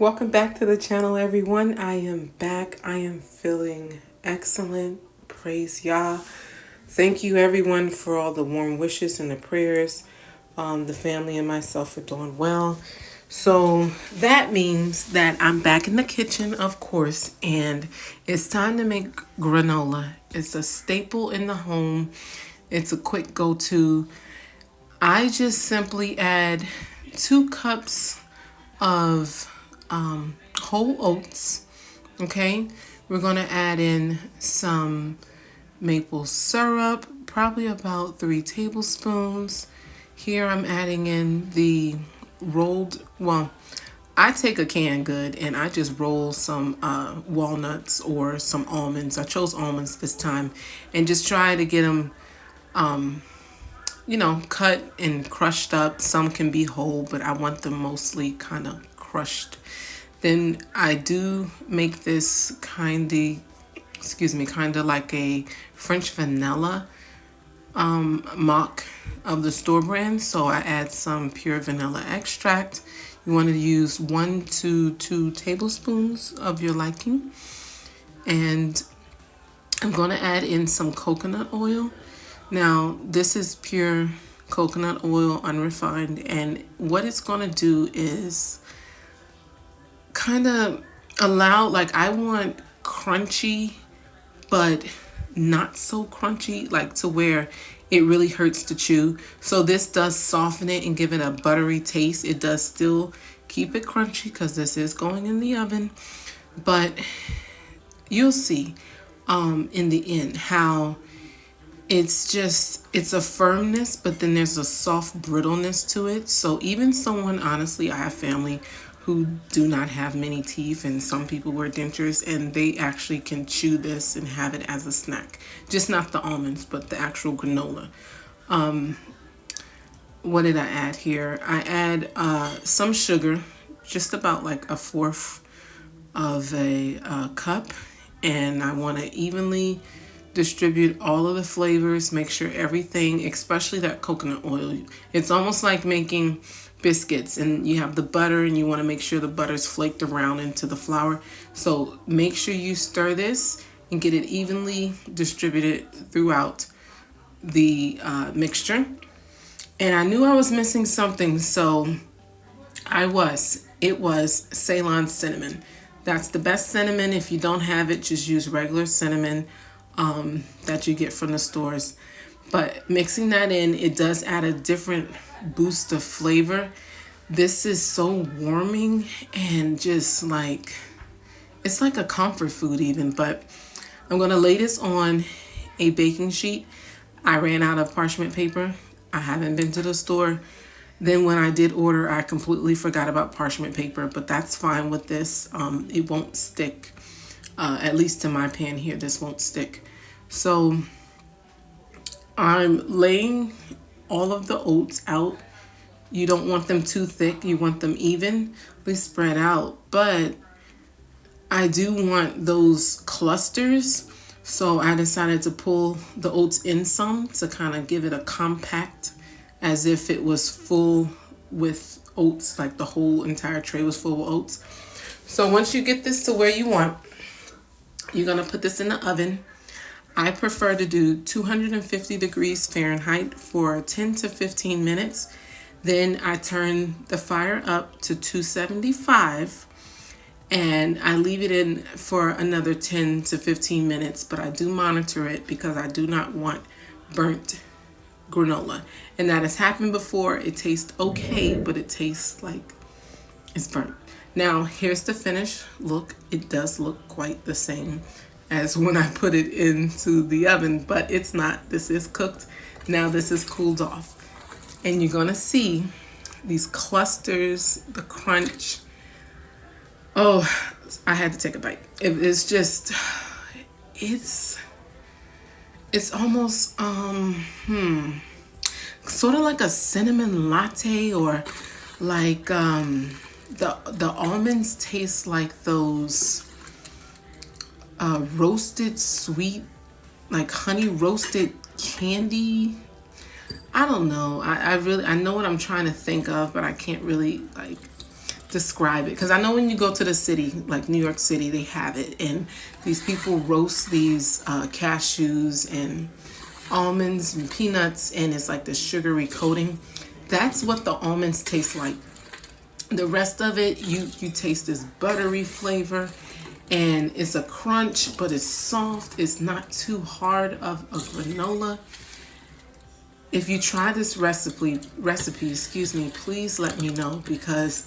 Welcome back to the channel, everyone. I am back. I am feeling excellent. Praise Yah. Thank you, everyone, for all the warm wishes and the prayers. The family and myself are doing well. So that means that I'm back in the kitchen, of course, and it's time to make granola. It's a staple in the home. It's a quick go-to. I just simply add 2 cups of whole oats. Okay, we're gonna add in some maple syrup, probably about 3 tablespoons. Here I'm adding in the rolled, well, I take a canned good and I just roll some walnuts or some almonds. I chose almonds this time and just try to get them cut and crushed up. Some can be whole, but I want them mostly kind of crushed. Then I do make this kind of like a French vanilla mock of the store brand. So I add some pure vanilla extract. You want to use 1 to 2 tablespoons of your liking. And I'm going to add in some coconut oil. Now, this is pure coconut oil, unrefined, and what it's going to do is kind of allow, like, I want crunchy, but not so crunchy, like to where it really hurts to chew. So this does soften it and give it a buttery taste. It does still keep it crunchy because this is going in the oven, but you'll see in the end how it's a firmness, but then there's a soft brittleness to it. So even someone, honestly, I have family who do not have many teeth, and some people wear dentures, and they actually can chew this and have it as a snack. Just not the almonds, but the actual granola. What did I add here? I add some sugar, just about like 1/4 of a cup, and I want to evenly distribute all of the flavors, make sure everything, especially that coconut oil, it's almost like making biscuits and you have the butter and you want to make sure the butter's flaked around into the flour. So make sure you stir this and get it evenly distributed throughout the mixture. And I knew I was missing something, so it was Ceylon cinnamon. That's the best cinnamon. If you don't have it, just use regular cinnamon that you get from the stores. But mixing that in, it does add a different boost of flavor. This is so warming and just like, it's like a comfort food even. But I'm gonna lay this on a baking sheet. I ran out of parchment paper. I haven't been to the store. Then when I did order, I completely forgot about parchment paper, but that's fine with this. It won't stick. At least to my pan here, this won't stick. So I'm laying all of the oats out. You don't want them too thick. You want them evenly spread out. But I do want those clusters. So I decided to pull the oats in some to kind of give it a compact, as if it was full with oats, like the whole entire tray was full of oats. So once you get this to where you want, you're going to put this in the oven. I prefer to do 250 degrees Fahrenheit for 10 to 15 minutes. Then I turn the fire up to 275 and I leave it in for another 10 to 15 minutes, but I do monitor it because I do not want burnt granola. And that has happened before. It tastes okay, but it tastes like it's burnt. Now, here's the finished look. It does look quite the same as when I put it into the oven, but it's not. This is cooked. Now this is cooled off. And you're gonna see these clusters, the crunch. Oh, I had to take a bite. It's just, it's almost, sort of like a cinnamon latte, or like, the almonds taste like those roasted sweet, like honey roasted candy. I don't know. I know what I'm trying to think of, but I can't really like describe it, because I know when you go to the city, like New York City, they have it, and these people roast these cashews and almonds and peanuts, and it's like the sugary coating. That's what the almonds taste like. The rest of it, you taste this buttery flavor, and it's a crunch, but it's soft. It's not too hard of a granola. If you try this recipe, please let me know, because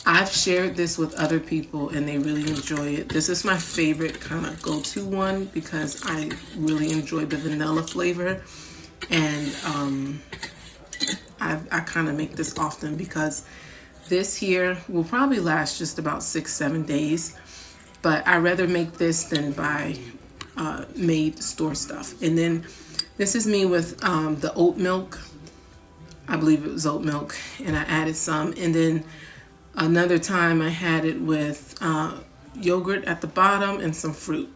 I've shared this with other people and they really enjoy it. This is my favorite kind of go-to one because I really enjoy the vanilla flavor, and I kind of make this often because this here will probably last just about 6-7 days, but I rather make this than buy made store stuff. And then this is me with the oat milk. I believe it was oat milk, and I added some. And then another time I had it with yogurt at the bottom and some fruit.